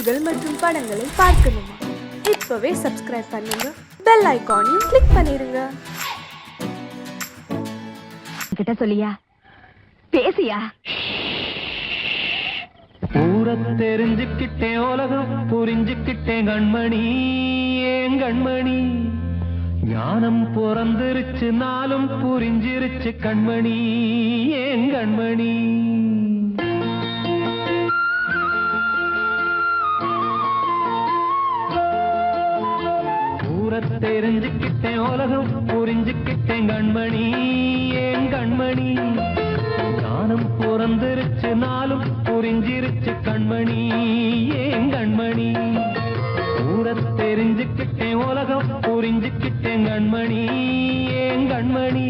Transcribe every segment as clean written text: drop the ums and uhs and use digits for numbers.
செய்திகள் மற்றும் படங்களை பார்க்கணுமா? இப்பவே சப்ஸ்கிரைப் பண்ணுங்க, பெல் ஐகானையும் கிளிக் பண்ணிருங்க. கிட்ட சொல்லியா பேசியா? ஊரை தெரிஞ்சுக்கிட்டேன், உலகம் புரிஞ்சுக்கிட்டேன் கண்மணி, ஏன் கண்மணி. ஞானம் பிறந்திருச்சு, நாளும் புரிஞ்சிருச்சு கண்மணி, ஏன் கண்மணி. ஊரை தெரிஞ்சுக்கிட்டேன், உலகம் புரிஞ்சுக்கிட்டேன் கண்மணி, ஏன் கண்மணி. ஞானம் பிறந்திருச்சு, நாளும் புரிஞ்சிருச்சு கண்மணி, ஏன் கண்மணி. ஊரை தெரிஞ்சுக்கிட்டேன், உலகம் புரிஞ்சுக்கிட்டேன் கண்மணி, ஏன் கண்மணி.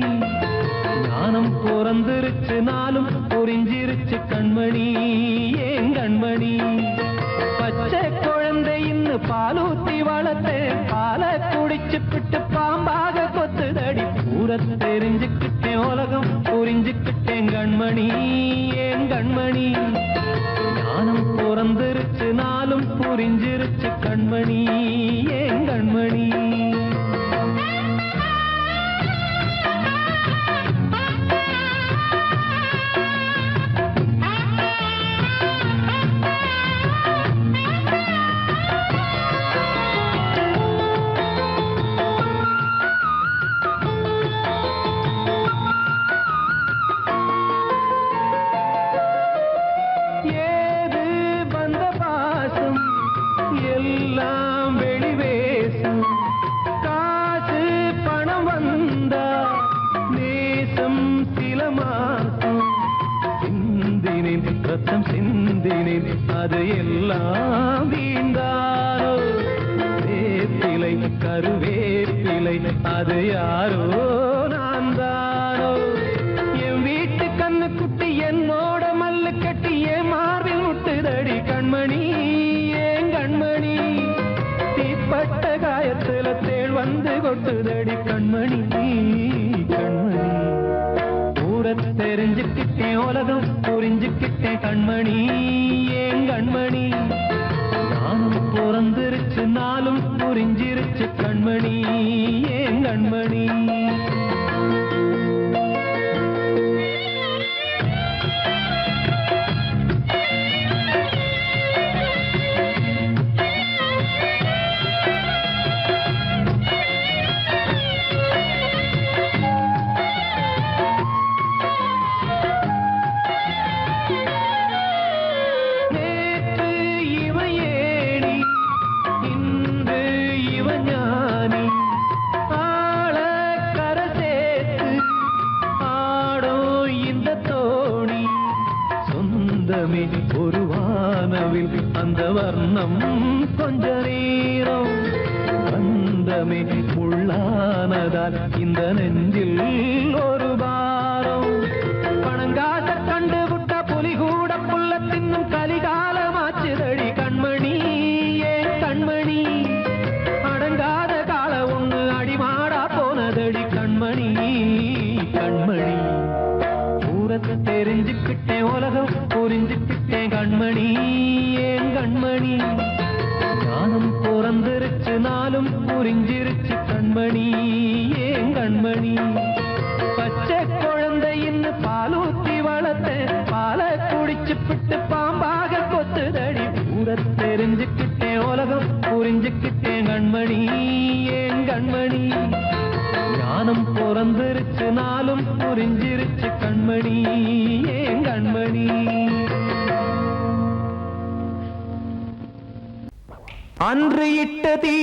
ஞானம் பிறந்திருச்சு, நாளும் புரிஞ்சிருச்சு கண்மணி, ஏன் கண்மணி. பச்சை குழந்தை இன்னும் பாலூத்தி வளர்த்தேன், பாலை குடிச்சுப்பிட்டு பாம்பாக கொத்துதடி. ஊரை தெரிஞ்சுக்கிட்டேன், உலகம் புரிஞ்சுக்கிட்டேன் கண்மணி, ஏன் கண்மணி. ஞானம் பிறந்திருச்சு, நாளும் புரிஞ்சிருச்சு கண்மணி, ஏன் கண்மணி. ரத்தம் சிந்தினேன், அது எல்லாம் வீண்டாரோ. வேப்பிலை கருவேப்பிலை, அது யாரோ நான் தானோ. என் வீட்டு கண்ணு குட்டி என்னோட மல்லு கட்டி என் மார்பில் முட்டுதடி கண்மணி, ஏன் கண்மணி. தீப்பட்ட காயத்துல தேள் வந்து கொட்டுதடி கண்மணி, கண்மணி. ஊரை தெரிஞ்சுக்கிட்டேன், உலகம் புரிஞ்சுக்கிட்டேன் கண்மணி, ஏன் கண்மணி. நானும் பிறந்திருச்சு, நாளும் புரிஞ்சிருச்சு கண்மணி, ஏன் கண்மணி. ஒரு வானவில் அந்த வர்ணம் கொஞ்ச நேரம் வந்தமே உள்ளானதால் இந்த நெஞ்சில் ஒரு பாரம். பணங்காச கண்டு விட்ட புலி கூட புல்ல தின்னும் கலிகாலமாச்சுதடி கண்மணி, ஏன் கண்மணி. அடங்காத கால ஒண்ணு அடிமாடா போனதடி கண்மணி, கண்மணி. ஊரத்தை தெரிஞ்சுக்கிட்டேன், உலகம் புரிஞ்சுக்கிட்டேன் கண்மணி, ஏன் கண்மணி. ஞானம் பிறந்திருச்சு, நாளும் புரிஞ்சிருச்சு கண்மணி, ஏன் கண்மணி. பச்சை குழந்தை இன்னும் பாலூத்தி வளர்த்தேன், பாலை குடிச்சுப்பிட்டு பாம்பாக கொத்துதடி. ஊரை தெரிஞ்சுக்கிட்டேன், உலகம் புரிஞ்சுக்கிட்டேன் கண்மணி, ஏன் கண்மணி. ஞானம் பிறந்திருச்சு, நாளும் புரிஞ்சிருச்சு கண்மணி, ஏன் கண்மணி. அன்று இட்ட தீ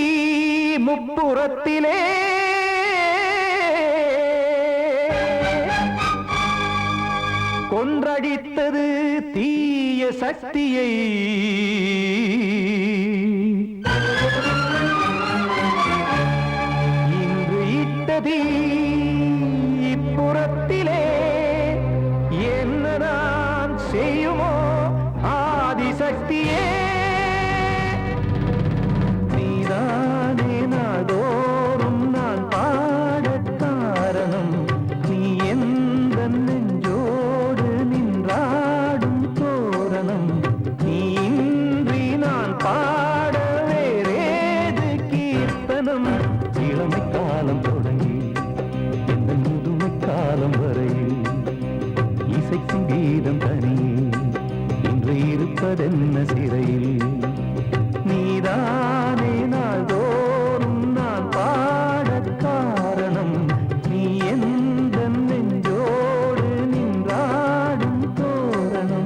முப்புறத்திலே கொன்றடித்தது தீய சக்தியை. இன்று இட்ட தீ இப்புறத்திலே என்ன நான் செய்யுமோ ஆதிசக்தியே. நீதானே நாடோறும் நான் பாடக் காரணம், நீ எந்த நெஞ்சோடு நின்றாடும் தோரணம். நீ இன்றி சிறையில் நீதானே நாள்தோறும் நான் பாடக் காரணம் நீ எந்த நெஞ்சோடு நின்றாடும் தோரணம்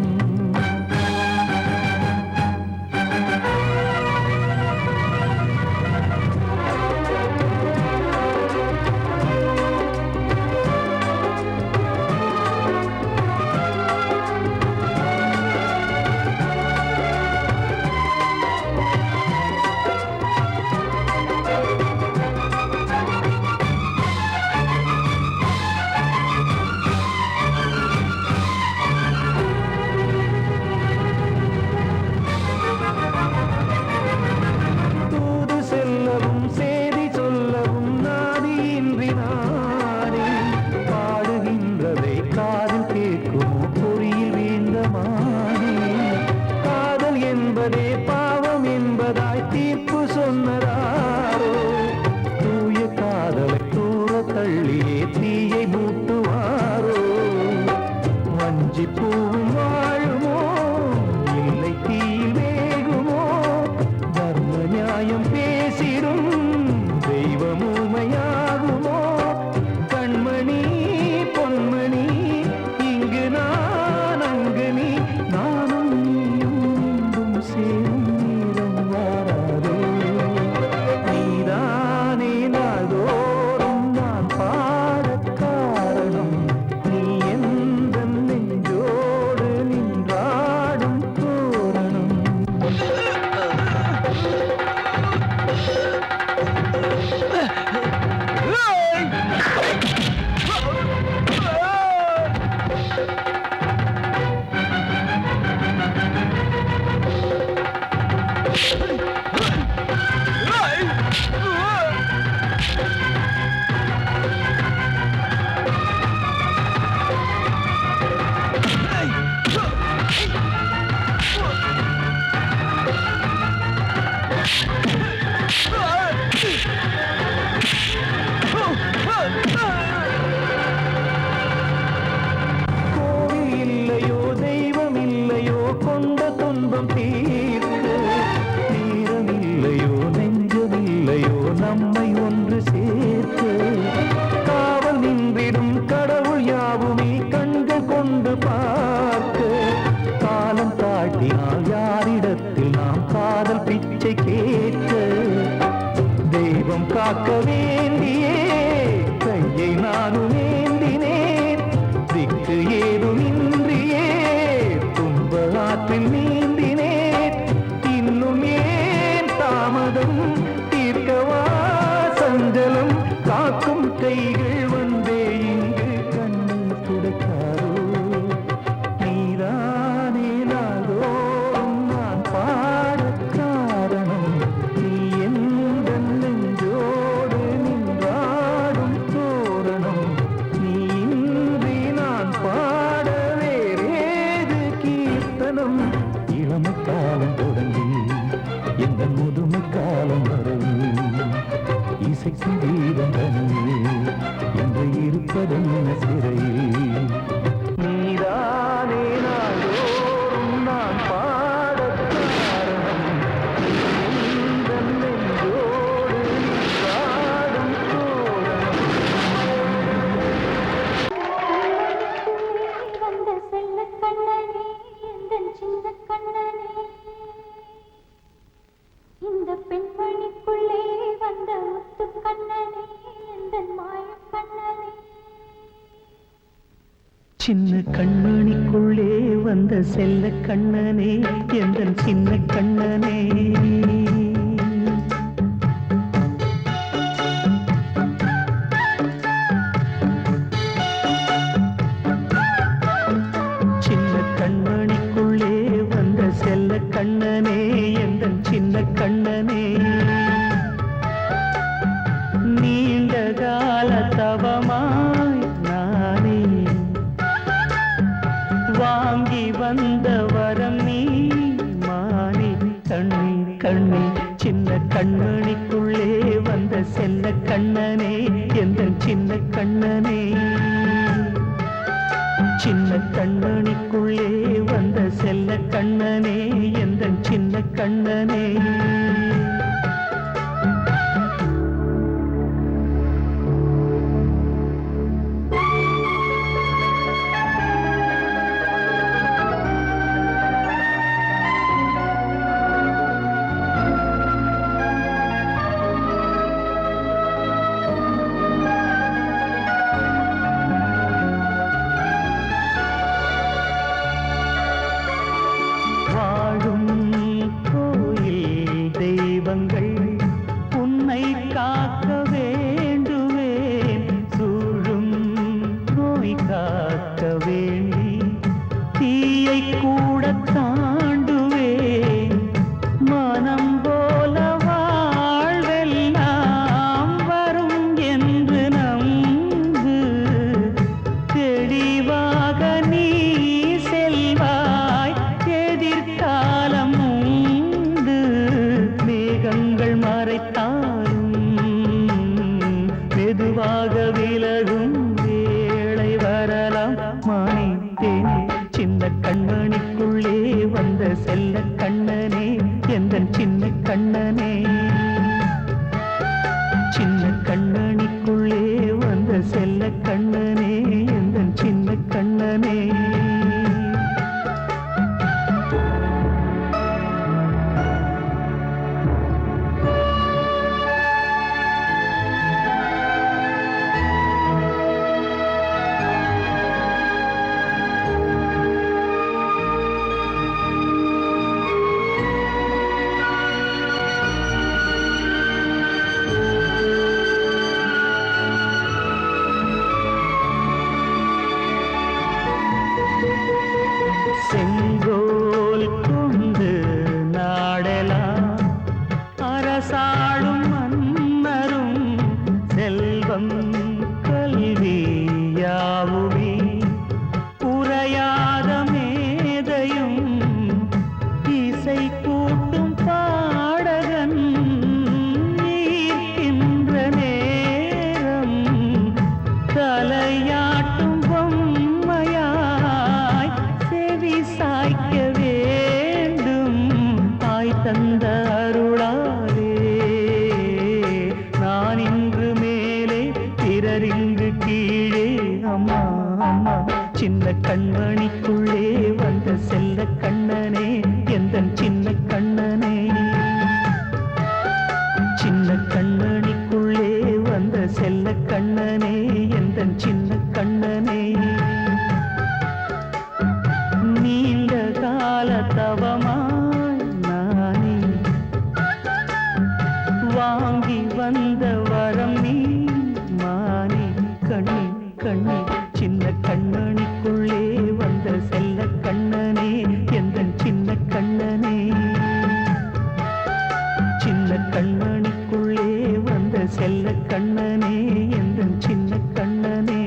நம்மை ஒன்று சேர்த்து காவல் நின்றிடும் கடவுள் யாவுமே கண்கள் கொண்டு பார்க்க காலம் தாட்டினால் யாரிடத்தில் நாம் காதல் பிச்சை கேட்க தெய்வம் காக்க வேண்டியே கையை நானும் ஏந்தினேன் திக்கு ஏதுமின்றியே துன்ப ஆற்றில் நீந்தினேன் இன்னும் ஏன் தாமதம் தீர்க்கவா சஞ்சலம் காக்கும் கைகள் வந்தே இங்கு கண்ணீர் துடைக்காரோ நீதானே நாள்தோறும் நான் பாடக் காரணம் நீ எந்த நெஞ்சோடு நின்றாடும் தோரணம் நீ இன்றி நான் பாட வேறேது கீர்த்தனம் இளமை காலம் தொடங்கி எந்த முதுமை காலம் வரை இசைக்கும் வீதம் தனியே என்று இருப்பதென்ன சிறையில் நீதானே நாள்தோறும் நான் பாடக் காரணம் எந்த நெஞ்சோடு நின்றாடும் தோரணம் வந்த செல்ல கண்ணனே எந்தன் சின்ன கண்ணனே இந்த பெண்மணிக்குள்ளே வந்த முத்து கண்ணனே எந்தன் மாய கண்ணனே சின்ன கண்மணிக்குள்ளே வந்த செல்ல கண்ணனே எந்தன் சின்ன கண்ணனே சின்ன கண்மணிக்குள்ளே வந்த செல்ல கண்ணனே எந்தன் சின்ன கண்ணனே நீண்ட கால தவமாய் நானே வாங்கி வந்த வரம் நீ மானே கண்ணே கண்ணே சின்ன கண்மணிக்குள்ளே வந்த செல்ல கண்ணனே எந்தன் சின்ன கண்ணனே சின்ன கண்மணிக்குள்ளே வந்த செல்ல கண்ணனே எந்தன் சின்ன கண்ணனே. உன்னை காக்க வேண்டுவேன், சூழும் நோய் காக்க வேண்டி தீயை கூட தாண்டுவேன். மனம் போல வாழ்வெல்லாம் வரும் என்று நம்பு, தெளிவாக நீ செல்வாய், எதிர்காலம் உண்டு. மேகங்கள் மறைத்தாலும் மெதுவாக விலகும் வேளை வரலாம். மானே தேனே சின்ன கண்மணிக்குள்ளே வந்த செல்ல கண்ணனே, எந்தன் சின்ன கண்ணனே. சின்ன கண்ணனிக்குள்ளே வந்த செல்ல கண்ணனே, எந்தன் சின்ன கண்ணனே. செங்கோல் கொண்டு நாடெலாம் அரசாளும் மன்னரும், செல்வம் கல்வி யாவுமே உரையாத மேதையும், இசை கூட்டும் பாடகன் ஈர்க்கின்ற நேரம், தலையாட்டும் பொம்மையாய் செவி சாய்க்க வேண்டும். தாய் தந்த அருளாலே நான் இன்று மேலே, பிறரிங்கு கீழே. அம்மா அம்மா சின்ன கண்மணிக்குள்ளே வந்த செல்ல கண்ணனே, எந்தன் சின்ன கண்ணனே. சின்ன கண்ணனிக்குள்ளே வந்த செல்ல கண்ணனே, எந்தன் சின்ன கண்ணனே. நீண்ட கால தவமாய் நானே வாங்கி வந்த வரம் நீ, மானே கண்ணே கண்ணே. சின்ன கண்ணனிக்குள்ளே வந்த செல்ல கண்ணனே, எந்தன் சின்ன கண்ணனே. சின்ன கண்ணனிக்குள்ளே வந்த செல்ல கண்ணனே, எந்தன் சின்ன கண்ணனே.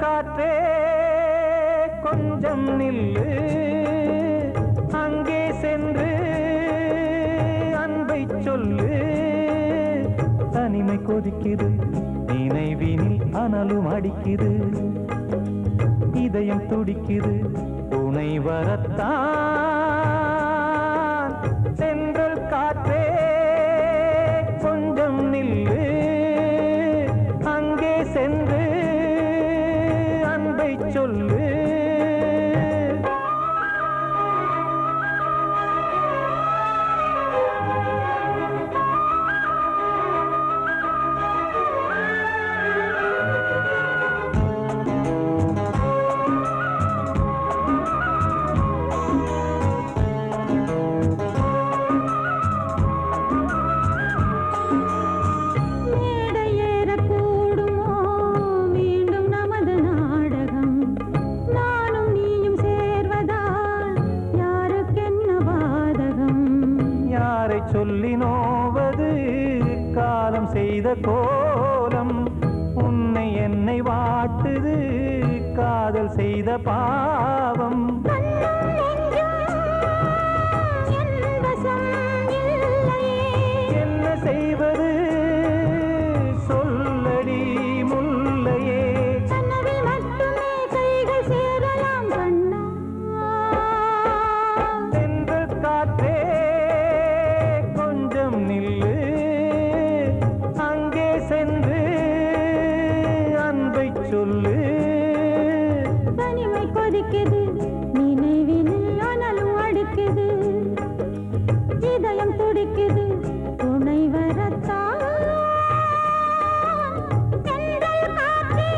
காற்றே கொஞ்சம் நில்லு, அங்கே சென்று அன்பை சொல்லு. தனிமை கொதிக்குது, நினைவினில் அனலும் அடிக்குது, இதயம் துடிக்குது துணை வரத்தான். சென்றல் காற்றே கொஞ்சம் நில்லு, அங்கே சென்று அன்பை சொல்லு. பாவம். என்ன செய்வது சொல்லடி முல்லையே. தென்றல் காற்றே கொஞ்சம் நில்லு, அங்கே சென்று அன்பை சொல்லு. தனிமை கொதிக்குது, நினைவினில் அனலும் அடிக்குது, இதயம் துடிக்குது, துணை வரத்தான். தென்றல் காற்றே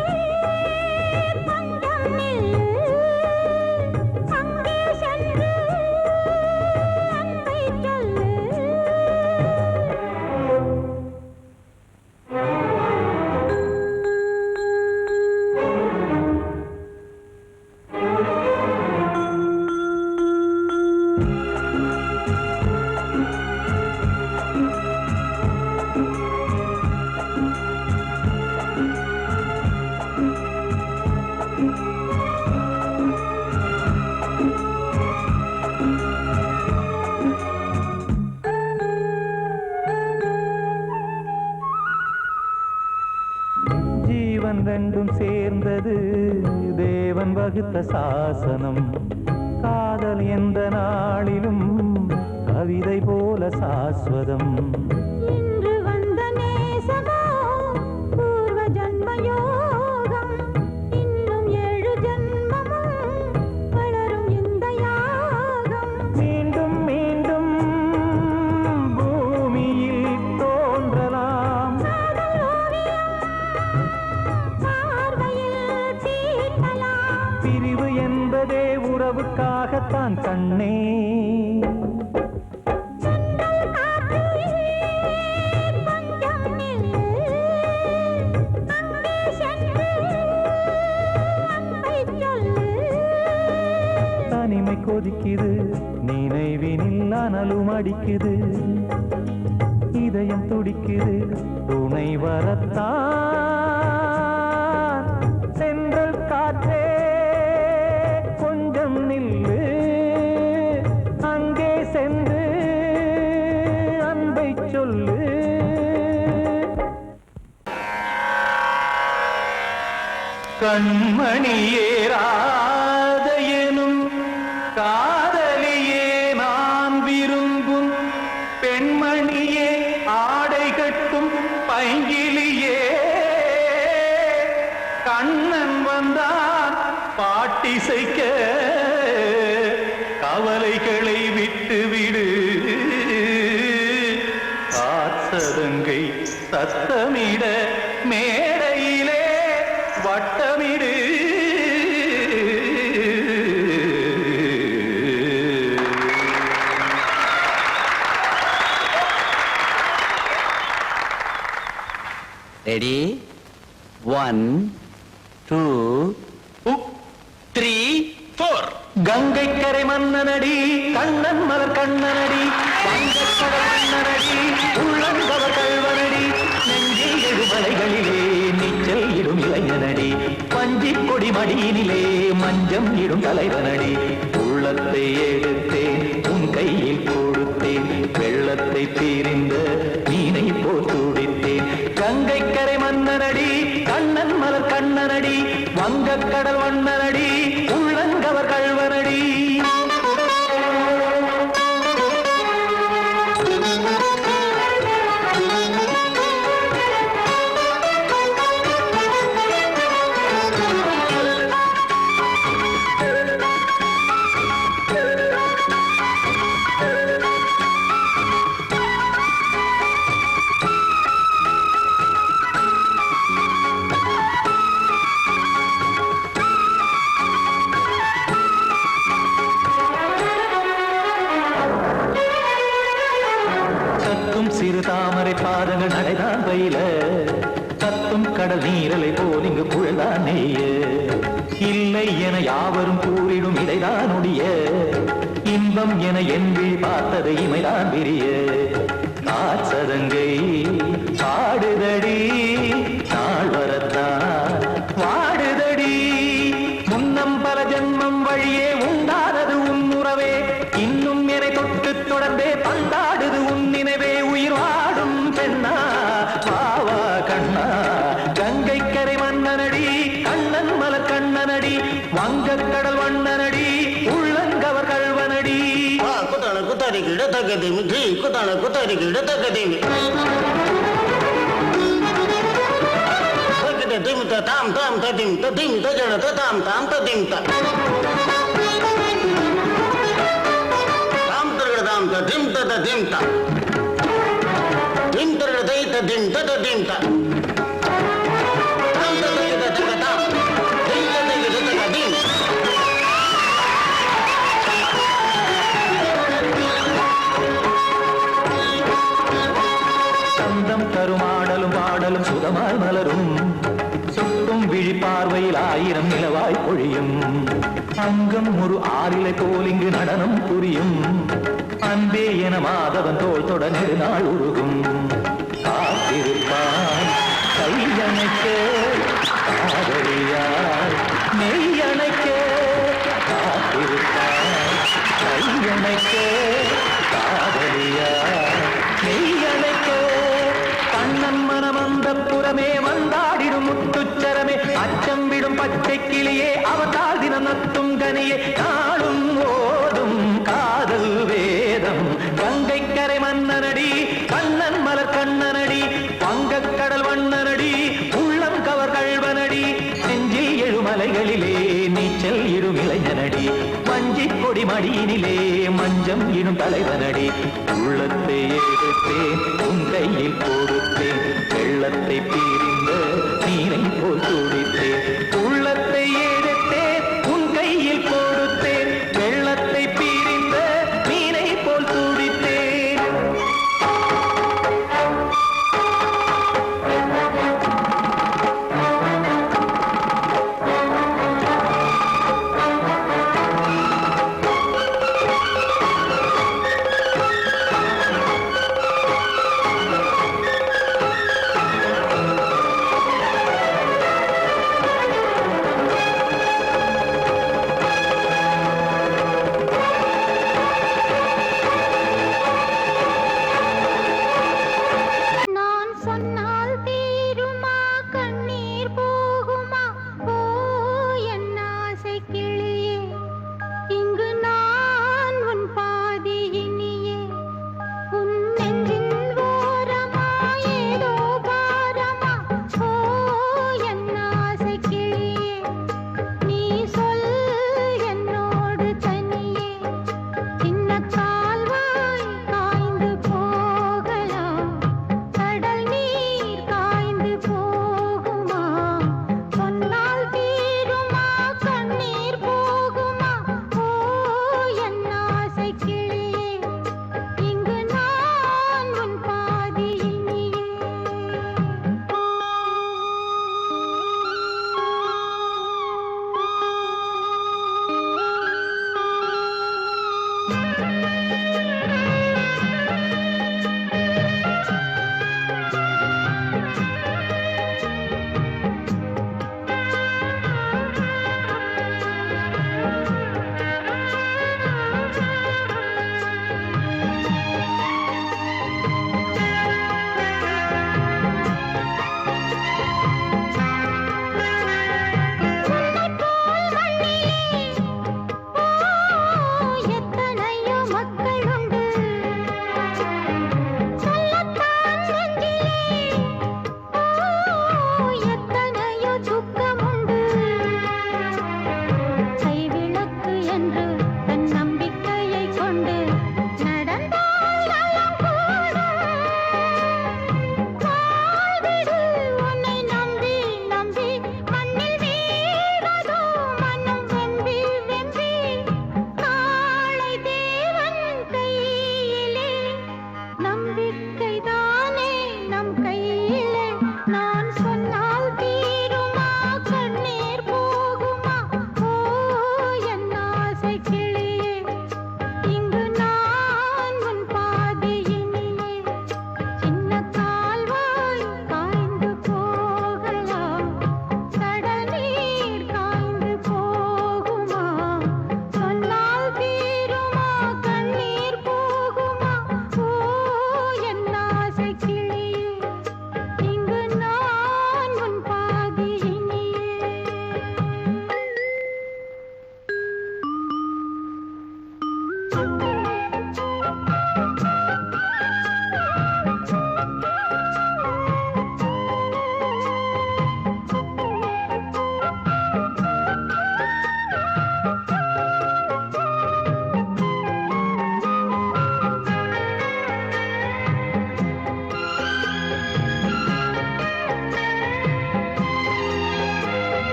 கொஞ்சம் நில்லு, அங்கே சென்று அன்பை சொல்லு. ஜீவன் ரெண்டும் சேர்ந்தது தேவன் வகுத்த சாசனம். காதல் எந்த நாளிலும் கவிதை போல சாஸ்வதம். இன்று வந்த நேசமோ பூர்வ ஜன்ம யோகம், இன்னும் 7 ஜன்மமும் வளரும் இந்த யாகம். மீண்டும் மீண்டும் பூமியில் தோன்றலாம். காதல் ஓவியம் பார்வையில் தீட்டலாம். பிரிவு என்பதே உறவுக்காகத்தான் கண்ணே. தென்றல் காற்றே கொஞ்சம் நில்லு, அங்கே சென்று அன்பை சொல்லு. தனிமை கொதிக்குது, நினைவினில் அனலும் அடிக்குது, இதயம் துடிக்குது, துணை வரத்தான். தென்றல் காற்றே கொஞ்சம் நில்லு, அங்கே சென்று அன்பை சொல்லு. கண்மணியேராத எனும் காதலியே நான் விரும்பும் பெண்மணியே, ஆடை கட்டும் பைங்கிலியே. கண்ணன் வந்தான் பாட்டிசைக்க, கவலைகளை விட்டுவிடு. காத்ததங்கை சத்தமிட மேடையிலே வட்டமிடு. ரெடி 1 2 3 4. கங்கை கரை மன்னனடி, கண்ணன் மலர் கண்ணனடி, வங்கக்கடல் மன்னனடி, உள்ளங்கவர் கல்வனடி, நெஞ்சில் எழுமலைகளிலே நீச்சல் இடும் இளைஞனடி, பஞ்சிக் கொடி மடியினிலே மஞ்சம் இடும் தலைவனடி. உள்ளத்தை எடுத்தேன் உன் கையில் கொடுத்தேன், வெள்ளத்தை பிரிந்த மீனை போல் துடித்தேன். கங்கை கரை மன்னனடி, கண்ணன் மலர் கண்ணனடி, வங்கக்கடல் வண்ணனடி, உள்ளங்கவர் கல்வனடி. சிறு தாமரை பாதங்கள் நடைதான் பயில, கத்தும் கடல் நீரலை போல் இங்கு குழல்தான் நெய்ய. இல்லை என யாவரும் கூறிடும் இடைதான் உடைய, இன்பம் என என்பி பார்த்தது இமைதான் விரிய. காச்சதங்கை பாடுதடி நாள் வரத்தான் வாடுதடி, முன்னம் பல கங்கை கரை மன்னனடி கண்ணன் மலர் கண்ணனடி வங்கக்கடல் வண்ணனடி உள்ளங்கவர் கல்வனடி குத்தான குத்தாரி கிட தகதிமி ஜி குத்தான குத்தாரி கிட தகதிமி தகத திமித தாம் தாம் ததிம் ததிம் தஜன தாம் தாம் ததிம் த தாம் தரக தாம் ததிம் ததிம் த திம் தரக தை ததிம் ததிம் த தாம் தரக தக தாம் திம் தரக தகதிம் சந்தம் தருமாடலும் பாடலும் சுதமாய் மலரும் சுட்டும் விழி பார்வையில் 1000 நிலவாய் பொழியும் அங்கம் ஒரு ஆறிலை போல் இங்கு நடனம் புரியும் அன்பே என மாதவன் தோள் தொட நெடுநாள் உருகும் காத்திருப்பான் கையணைக்க காதலியார் மெய்யணைக்க காத்திருப்பான் கையணைக்க காதலியார் மெய்யணைக்க கண்ணன் மனம் அந்த புறமே வந்தாடிடும் முத்துச்சரமே அச்சம் விடும் பச்சை கிளியே அவதால் தினம் நத்தும் கனியே நாளும் ஓடும் காதல் வேதம் கங்கை கரை மன்னனடி கண்ணன் மலர் கண்ணனடி வங்கக்கடல் வண்ணனடி உள்ளம் கவர் கல்வனடி நெஞ்சில் எழுமலைகளிலே நீச்சல் இடும் இளைஞனடி வஞ்சி கொடி மடியினிலே மஞ்சம் இடும் தலைவனடி உள்ளத்தை எடுத்தேன் உன் கையில் கொடுத்தேன் வெள்ளத்தை பீரிந்த நீரை போல் துடித்தேன் உள்ளத்தை எடுத்தேன் உன் கையில் கொடுத்தேன் வெள்ளத்தை பீரிந்த நீரை போல் துடித்தேன்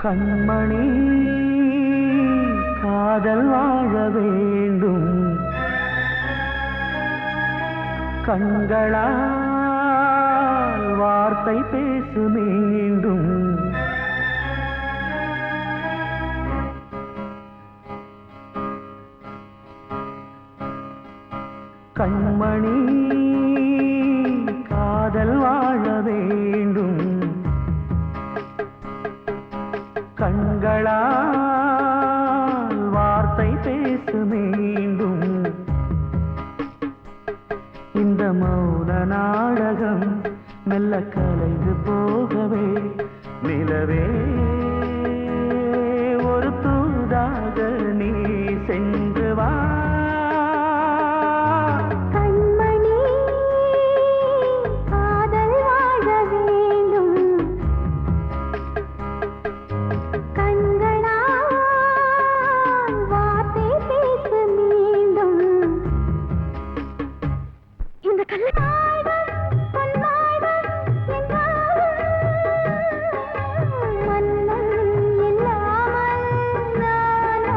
கண்மணி காதல் வாழ வேண்டும் கண்களால் வார்த்தை பேசு மீண்டும் கண்மணி காதல் வாழ வேண்டும் கண்களால் வார்த்தை பேசு மீண்டும் இந்த மௌன நாடகம் மெல்ல கலைந்து போகவே நிலவே ஒரு தூதாக நீ சென்று வா கண்மணி காதல் வாழ வேண்டும் கண்களால் வார்த்தை பேசு மீண்டும் இந்த கல்ல மன்னன் இல்லாமல் நானோ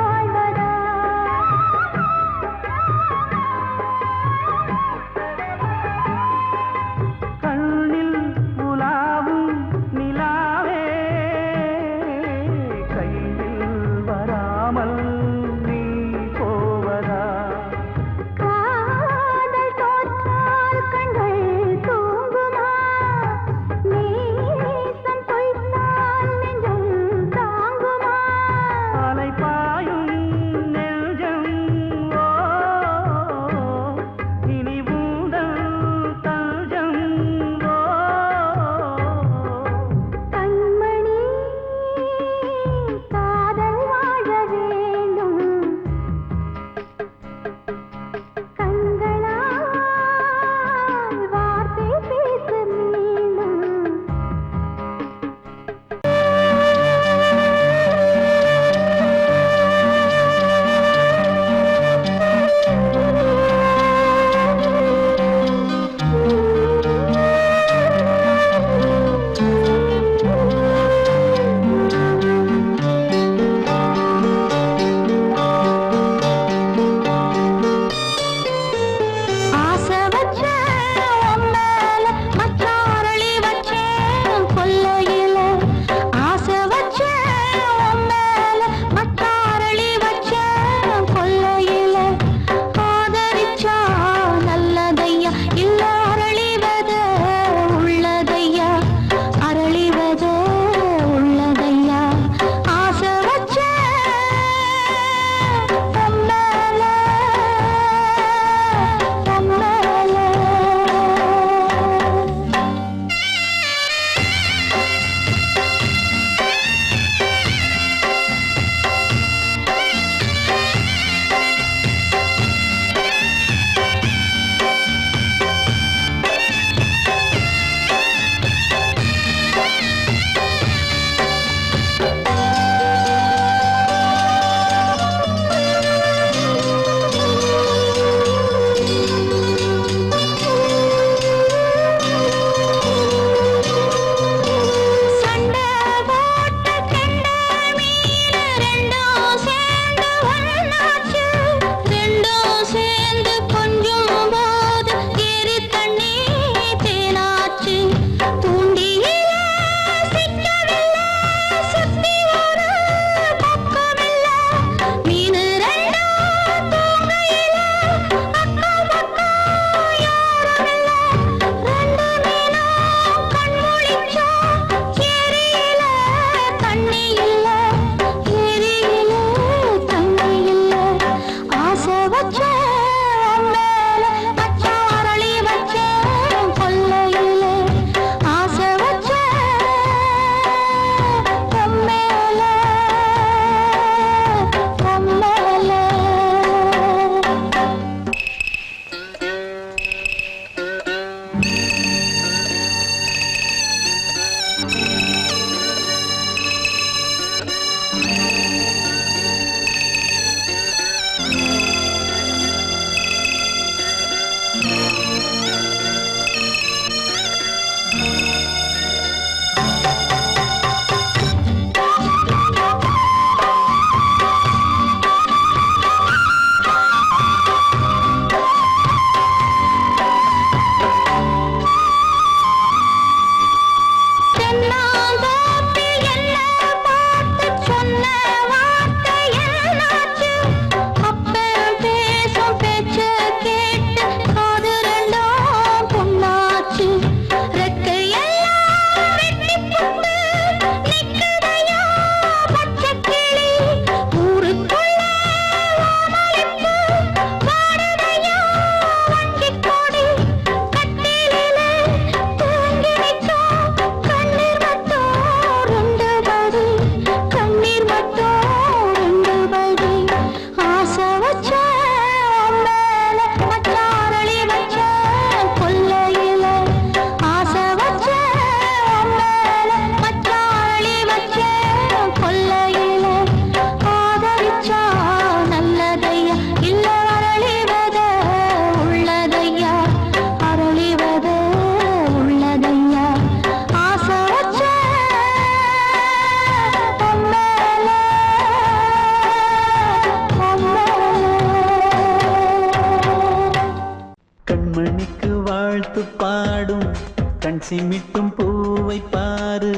சிமிட்டும் பூவை பாரு,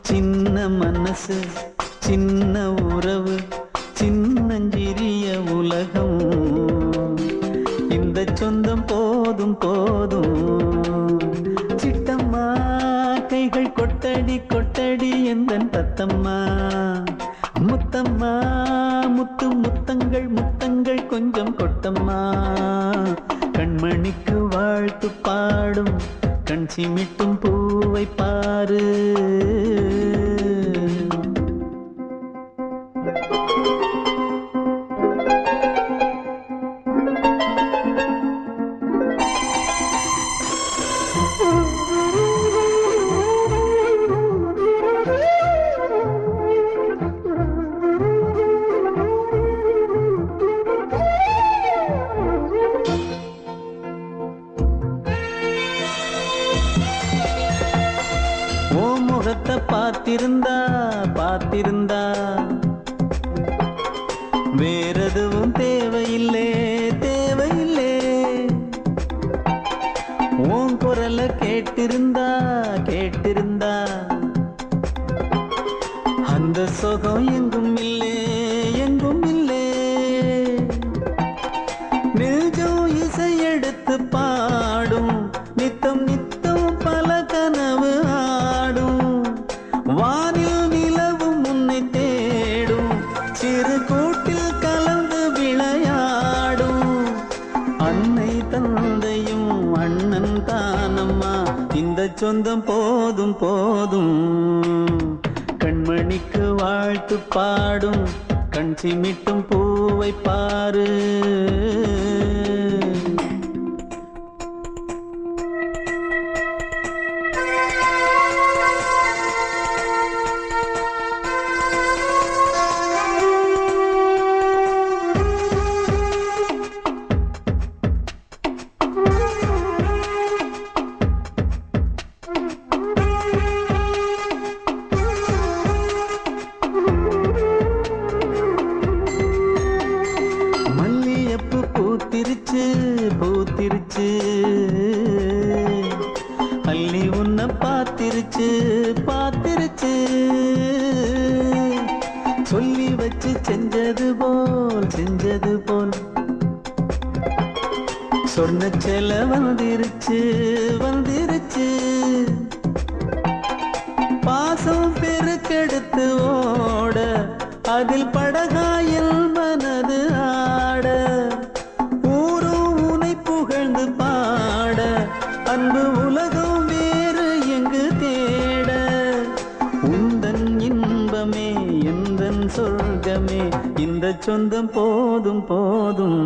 சின்ன மனசு சின்ன உறவு சின்னஞ்சிறிய உலகம். இந்த சொந்தம் போதும் போதும். சிட்டம்மா கைகள் கொட்டடி கொட்டடி எந்தன் தத்தம்மா. முத்தம்மா முத்து முத்தங்கள் முத்தங்கள் கொஞ்சம் கொட்டம்மா. கண்மணிக்கு வாழ்த்து பாடும் கண் சிமிட்டும் பூவை பாரு. பார்த்திருந்தா பார்த்திருந்தா வேறெதுவும் தேவையில்லை தேவையில்லை. உன் குரல கேட்டிருந்தா கேட்டிருந்தா அந்த சுகம் எங்கும் இல்லை எங்கும் இல்லை. நெஞ்சம் இசை எடுத்து பாடும் நித்தம் நித்தம் பல கனவு ஆடும். வானில் நிலவும் உன்னை தேடும் சிறு கூட்டில் கலந்து விளையாடும். அன்னை தந்தையும் அண்ணன் தானம்மா, இந்த சொந்தம் போதும் போதும். கண்மணிக்கு வாழ்த்து பாடும் கண் சிமிட்டும் பூவை பாரு. பூத்திருச்சு பூத்திருச்சு அள்ளி உன்னை பார்த்திருச்சு பார்த்திருச்சு. சொல்லி வச்சு செஞ்சது போல் சொன்ன செல வந்துருச்சு வந்துருச்சு. பாசம் பெருக்கெடுத்து ஓட அதில் படகாயில் மனது ஆட. புகழ்ந்து பாட அன்பு உலகம் வேறு எங்கு தேட. உந்தன் இன்பமே எந்தன் சொர்க்கமே இந்த சொந்தம் போதும் போதும்.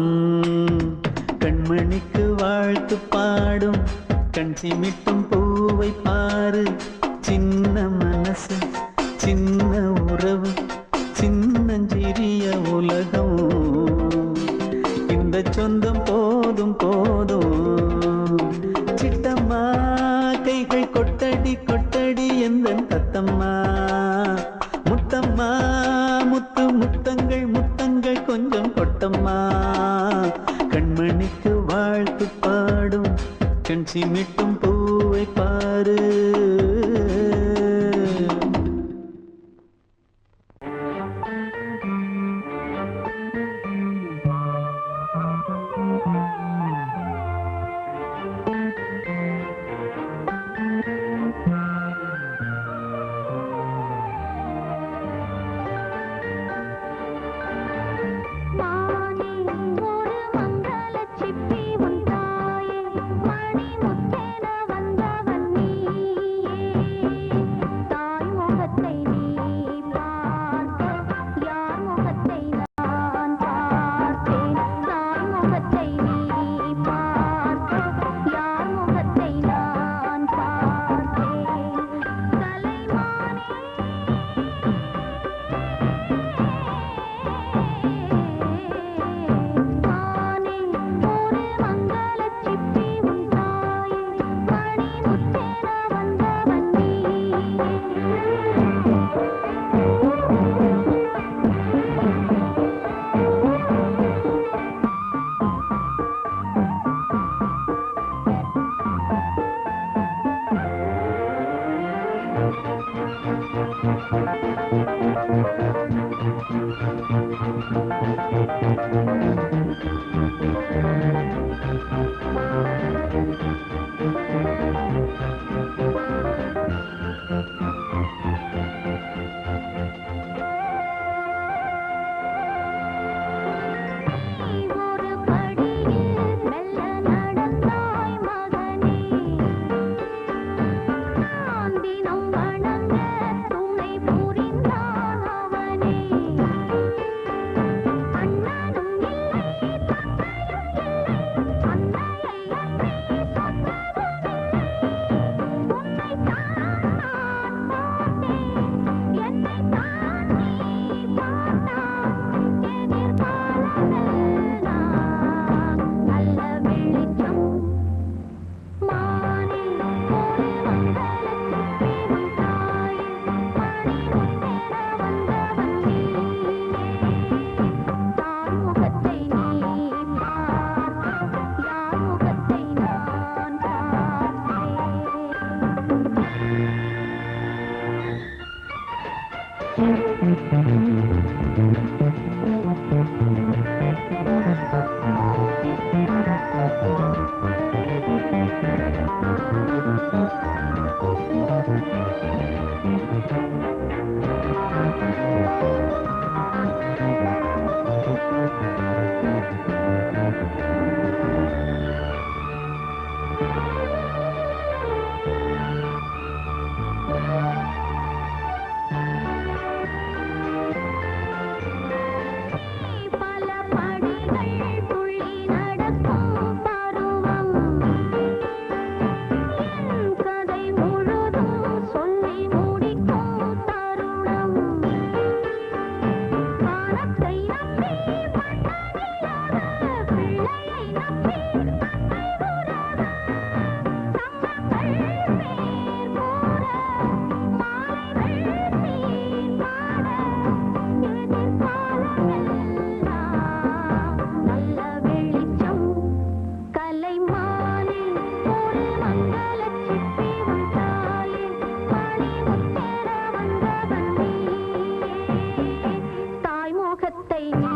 கண்மணிக்கு வாழ்த்து பாடும் கண் சிமிட்டும் பூவை பாரு. சின்ன மனசு சின்ன உறவு சின்னஞ்சிறிய உலகம். இந்த சொந்தம் போதும் போதும். சிட்டம்மா கைகள் கொட்டடி கொட்டடி எந்தன் தத்தம்மா. முத்தம்மா முத்து முத்தங்கள் முத்தங்கள் கொஞ்சம் கொட்டம்மா. கண்மணிக்கு வாழ்த்து பாடும் கண் சிமிட்டும் பூவை பாரு. மானே ஒரு மங்கள சிப்பி உன் தாயே மணி முத்தேன ஒரு படியில் மெல்ல நடந்தாய் மகனே நான் தினம் வணங்க துணை புரிந்தான் அவனே அண்ணனும் இல்லை தந்தையும் இல்லை அன்னையை அன்றி சொந்தமும் உன்னைத்தான் நான் பார்த்தேன் என்னைத்தான் நீ பார்த்தாய் எதிர்காலமெல்லாம் நல்ல வெளிச்சம் மானில் ஒரு மங்களச்சிப்பி உன் தாயில் மணிமுத்தென வந்தவன் நீயே தாய் முகத்தை நீ பார் யார் முகத்தை நான் பார்த்தேன் பல படிகள் துள்ளி நடக்கும் பருவம் என் கதை முழுதும் சொல்லி முடிக்கும் தருணம் வானத்தை நம்பி மன்னனிலாத பிள்ளையை நம்பி தந்தை உறவ சங்கங்கள் பேர் கூற மாலைகள் நீர் பாட எதிர்காலமெல்லாம் நல்ல வெளிச்சம் கலைமானில் ஒரு மங்களச்சிப்பி உன் தாயில் மணிமுத்தென வந்தவன் நீயே தாய் முகத்தை நீ